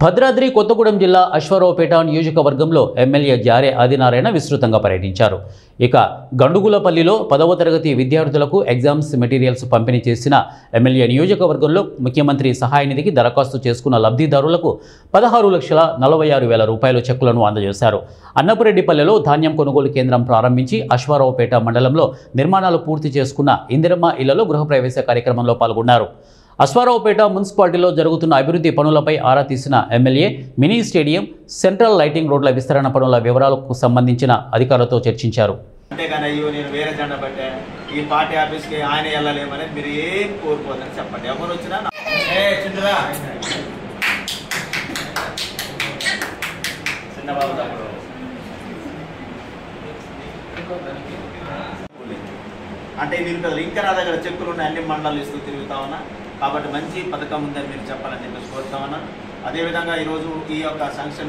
భద్రాద్రి కొత్తగూడెం జిల్లా అశ్వారావుపేట నియోజకవర్గంలో ఎమ్మెల్యే జారే ఆదినారాయణ విస్తృతంగా పర్యటించారు. ఇక గండుగులపల్లిలో 10వ తరగతి విద్యార్థులకు ఎగ్జామ్స్ మెటీరియల్స్ పంపిణీ చేసిన ఎమ్మెల్యే నియోజకవర్గంలో ముఖ్యమంత్రి సహాయ నిధికి దరఖాస్తు చేసుకున్న లబ్ధిదారులకు 16,46,000 రూపాయల చెక్కులను అందజేశారు. అన్నపురెడ్డిపల్లెలో ధాన్యం కొనుగోలు కేంద్రం ప్రారంభించి అశ్వారావుపేట మండలంలో నిర్మాణాలు పూర్తి చేసుకున్న ఇందిరమ్మ ఇళ్లలో గృహప్రవేశ కార్యక్రమంలో పాల్గొన్నారు. అశ్వారావుపేట మున్సిపాలిటీలో జరుగుతున్న అభివృద్ధి పనులపై ఆరా తీసిన MLA mini stadium, central lighting రోడ్ల విస్తరణ పనుల వివరాలకు సంబంధించిన అధికారులతో చర్చించారు. అంతేగాని అయ్యో నేను వేరే జెండా పట్టే ఈ పార్టీ ఆఫీస్కి ఆయన వెళ్ళలేమని మీరు ఏం కోరుకోదని చెప్పండి. ఎవరు వచ్చినా చిందురా చిన్నబాబు తమ్ముడు అంటే మీరు ఇంకా నా దగ్గర చెక్కులు ఉన్నాయి, అన్ని మండలాలు ఇస్తూ తిరుగుతా ఉన్నా. కాబట్టి మంచి పథకం ఉందని మీరు చెప్పాలని చెప్పేసి కోరుతా ఉన్నాను. అదేవిధంగా ఈరోజు ఈ యొక్క సంక్షేమ